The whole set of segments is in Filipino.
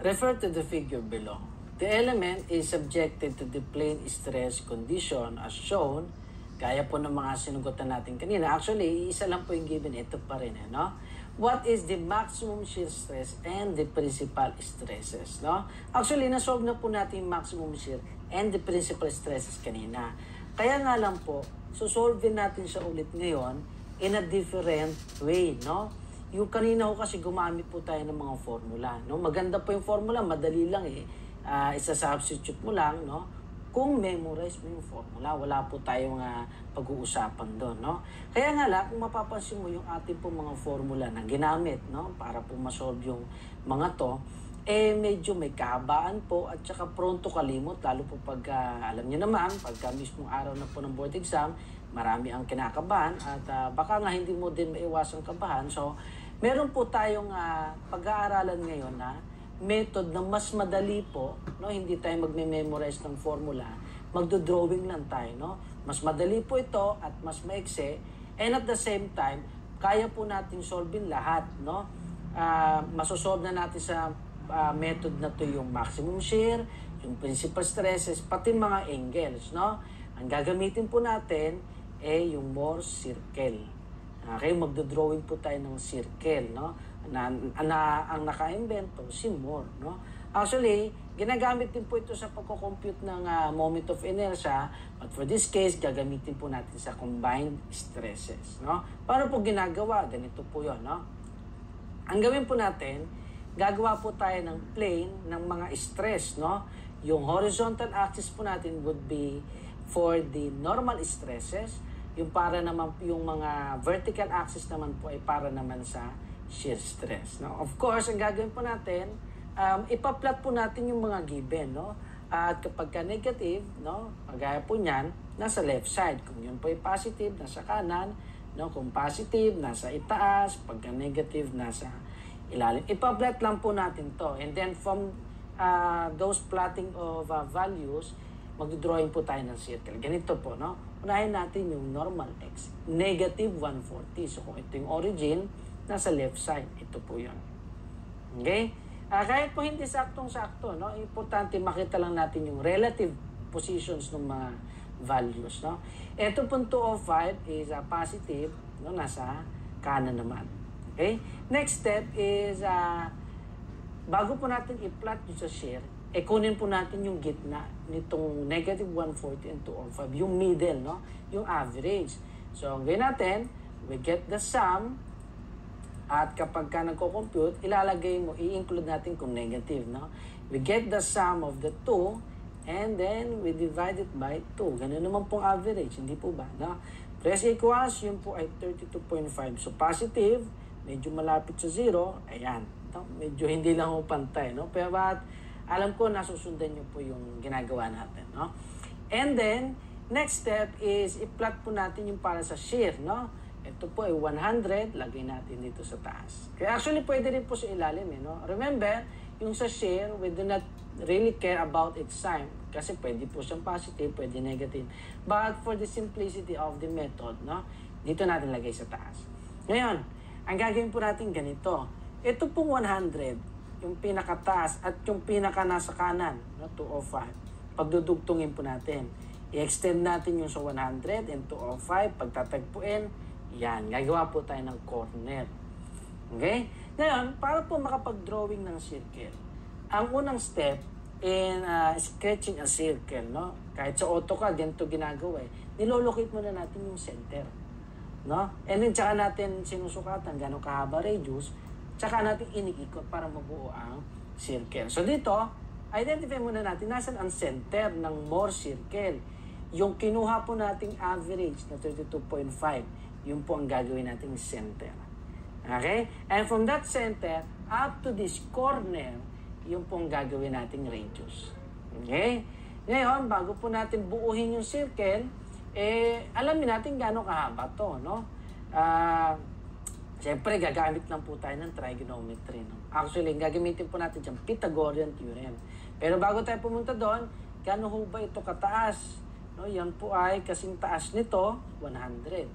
Refer to the figure below. The element is subjected to the plane stress condition as shown. Gaya po ng mga sinugutan natin kanina. Actually, isa lang po yung given. Ito pa rin. No? What is the maximum shear stress and the principal stresses? No? Actually, nasolve na po natin yung maximum shear and the principal stresses kanina. Kaya nga lang po, susolve natin siya ulit ngayon in a different way. No? Yung kanina ko kasi gumamit po tayo ng mga formula. No? Maganda po yung formula, madali lang eh. Isa-substitute mo lang, no? Kung memorize mo yung formula, wala po tayong pag-uusapan doon, no? Kaya nga lang, kung mapapansin mo yung ating po mga formula na ginamit, no? Para po masolve yung mga to, medyo may kahabaan po at saka pronto kalimot, lalo po pag, alam niyo naman, pagka mismong araw na po ng board exam, marami ang kinakabahan at baka nga hindi mo din maiwasang kabahan. So, meron po tayong pag-aaralan ngayon na method na mas madali po, no? Hindi tayo magme-memorize ng formula, magdo-drawing lang tayo, no? Mas madali po ito at mas maikse, and at the same time, kaya po natin solvein lahat, no? Masosolve na natin sa method na to yung maximum shear, yung principal stresses, pati mga angles, no? Ang gagamitin po natin yung Mohr circle. Okay, magdo-drawing po tayo ng circle, no? Ang naka-invento si Mohr, no? Actually, ginagamit din po ito sa pagko-compute ng moment of inertia, but for this case, gagamitin po natin sa combined stresses, no? Paano po ginagawa? Ganito po 'yon, no? Ang gawin po natin, gagawa po tayo ng plane ng mga stress, no? Yung horizontal axis po natin would be for the normal stresses, yung para naman yung mga vertical axis naman po ay para naman sa shear stress, no? Of course, ang gagawin po natin, ipa-plot po natin yung mga given, no? At kapag ka negative, no, kagaya po niyan, nasa left side. Kung yun po ay positive, nasa kanan, no? Kung positive, nasa itaas, pagka negative, nasa ilalim. Ipa-plot lang po natin to. And then from those plotting of values, magdodrawing po tayo ng circle. Ganito po, no? Unahin natin yung normal x, negative 140. So kung ito yung origin, nasa left side. Ito po yun. Okay? Kahit po hindi saktong-sakto, no? Importante makita lang natin yung relative positions ng mga values, no? Ito po 205 is positive, no? Nasa kanan naman. Okay? Next step is, bago po natin i-plot yung sa shear, kunin po natin yung gitna nitong negative 140 and 205, yung middle, no? Yung average. So, ang gawin natin, we get the sum. At kapag ka nagko-compute, ilalagay mo, i-include natin kung negative, no? We get the sum of the two, and then we divide it by 2. Ganun naman pong average, hindi po ba, no? Press equals, yun po ay 32.5. So, positive, medyo malapit sa 0, ayan. No? Medyo hindi lang po pantay, no? Pero alam ko, nasusundan nyo po yung ginagawa natin, no? And then, next step is, i-plot po natin yung para sa shear, no? Ito po ay 100, lagay natin dito sa taas. Kaya actually, pwede rin po sa ilalim, no? Remember, yung sa shear, we do not really care about its sign. Kasi pwede po siyang positive, pwede negative. But for the simplicity of the method, no? Dito natin lagay sa taas. Ngayon, ang gagawin po natin ganito. Ito pong 100, yung pinakataas at yung pinaka nasa kanan, no? 205. Pagdudugtungin po natin. I-extend natin yung sa 100 and 205. Pagtatagpuin, yan, gagawa po tayo ng corner. Okay? Ngayon, para po makapag-drawing ng circle, ang unang step in sketching a circle, no? Kahit sa AutoCAD, ganito ginagawa eh. Nilolocate muna natin yung center. No? And then, tsaka natin sinusukatan gano'ng kahaba radius, tsaka natin iniikot para mabuo ang circle. So dito, identify muna natin nasan ang center ng Mohr circle. Yung kinuha po nating average na 32.5, yun po ang gagawin nating center. Okay? And from that center, up to this corner, yun po ang gagawin nating radius. Okay? Ngayon, bago po natin buuhin yung circle, alamin natin gaano kahaba to, no? Siyempre, gagamit lang po tayo ng trigonometry, no? Actually, gagamitin po natin dyan Pythagorean theorem. Pero bago tayo pumunta doon, gaano ho ba ito kataas? No, yan po ay kasing taas nito, 100.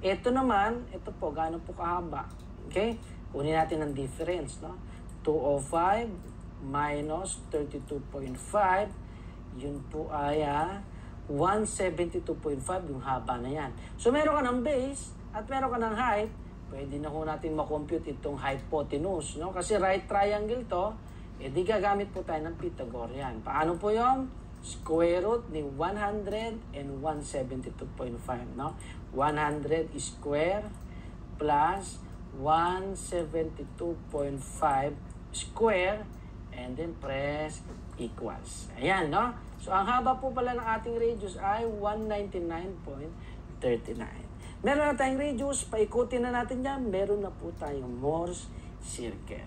Ito naman, ito po, gaano po kahaba? Okay? Kunin natin ang difference, no? 205 minus 32.5. Yun po ay 172.5 yung haba na yan. So meron ka ng base at meron ka ng height. Pwede na ho natin makompute itong hypotenuse, no? Kasi right triangle to, di gagamit po tayo ng Pythagorean. Paano po yun? Square root ni 100 and 172.5, no? 100 square plus 172.5 square and then press equals. Ayan, no? So, ang haba po pala ng ating radius ay 199.39. Meron na tayong radius, paikutin na natin yan, meron na po tayong Morse circle.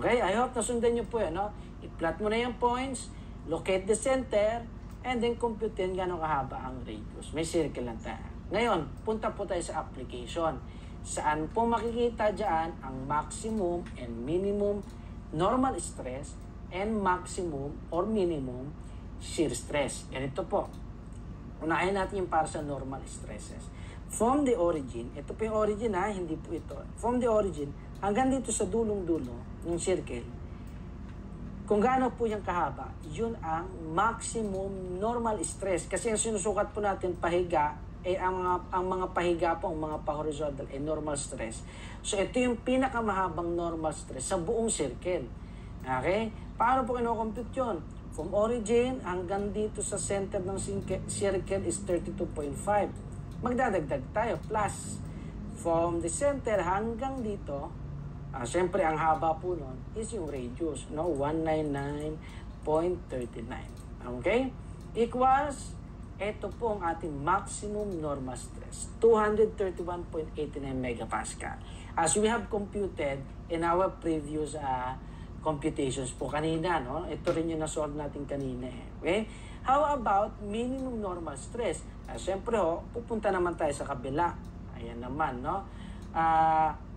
Okay? I hope nasundan nyo po yan, no? I-plot mo na yung points, locate the center, and then compute din gano'ng kahaba ang radius. May circle lang tayo. Ngayon, punta po tayo sa application. Saan po makikita dyan ang maximum and minimum normal stress and maximum or minimum shear stress. Ganito po. Unahin natin yung para sa normal stresses. From the origin, ito po yung origin hindi po ito. From the origin, hanggang dito sa dulong-dulo ng circle, kung gaano po yung kahaba, yun ang maximum normal stress. Kasi ang sinusukat po natin pahiga, ang mga pahiga po, ang mga pa-horizontal, normal stress. So ito yung pinakamahabang normal stress sa buong circle. Okay? Paano po kinocompute yun? From origin hanggang dito sa center ng circle is 32.5. Magdadagdag tayo plus from the center hanggang dito, syempre ang haba po nun is yung radius, no? 199.39. Okay? Equals, ito po ang ating maximum normal stress, 231.89 megapascal. As we have computed in our previous computations po kanina, no? Ito rin yung nasolve natin kanina. Okay? How about minimum normal stress? Siyempre pupunta naman tayo sa kabila. Ayan naman, no?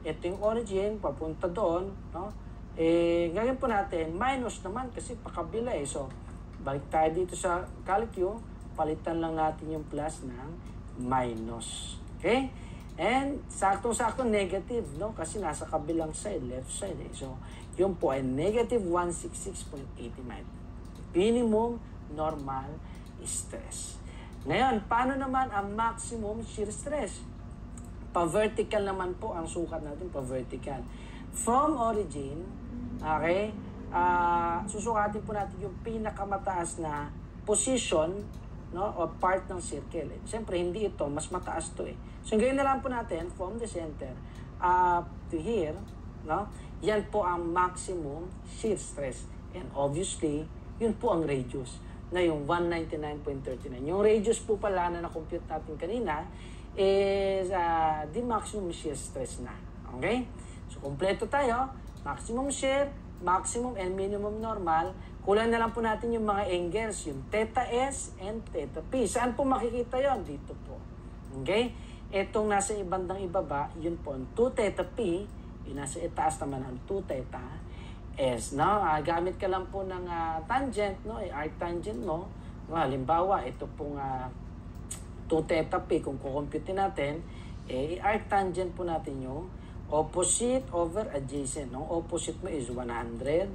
Ito yung origin, papunta doon, no? Gagawin po natin, minus naman kasi pakabila So, balik tayo dito sa calculus, palitan lang natin yung plus ng minus. Okay? And saktong-sakto negative, no? Kasi nasa kabilang side, left side. So, yun po ay negative 166.89. Minimum normal stress. Ngayon, paano naman ang maximum shear stress? Pa-vertical naman po ang sukat natin, pa-vertical. From origin, okay, susukatin po natin yung pinakamataas na position, no, o part ng circle. Siyempre, hindi ito, mas mataas to So, ngayon na lang po natin, from the center up to here, no, yan po ang maximum shear stress. And obviously, yun po ang radius na yung 199.39. Yung radius po pala na na-compute natin kanina is the maximum shear stress na. Okay? So, kompleto tayo. Maximum shear, maximum and minimum normal. Kulang na lang po natin yung mga angles, yung theta S and theta P. Saan po makikita yon? Dito po. Okay? Itong nasa ibandang ibaba, yun po ang 2 theta P. Yung nasa itaas naman ang 2 theta S, no? Gamit ka lang po ng tangent, no? Arctangent mo. Halimbawa, ito pong 2 theta P, kung kukompute natin, arctangent po natin yung opposite over adjacent. No? Opposite mo is 100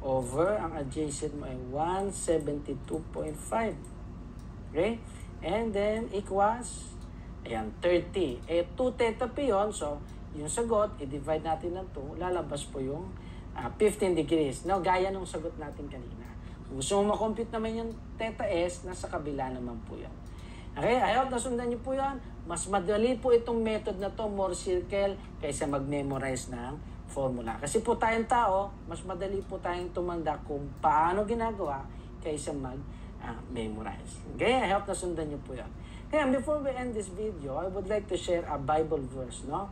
over, ang adjacent mo ay 172.5. Okay? And then, equals, 30. 2 theta P yun, so, yung sagot, i-divide natin ng 2, lalabas po yung 15 degrees. No, gaya nung sagot natin kanina. Kung gusto mo makompute naman yung theta S, nasa kabila naman po yan. Okay, I hope nasundan niyo po yan. Mas madali po itong method na to, Morse circle, kaysa mag-memorize ng formula. Kasi po tayong tao, mas madali po tayong tumanda kung paano ginagawa kaysa mag-memorize. Okay, I hope nasundan niyo po yan. Kaya before we end this video, I would like to share a Bible verse, no?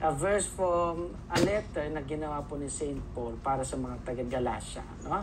A verse from a letter na ginawa po ni Saint Paul para sa mga taga-Galatia, no?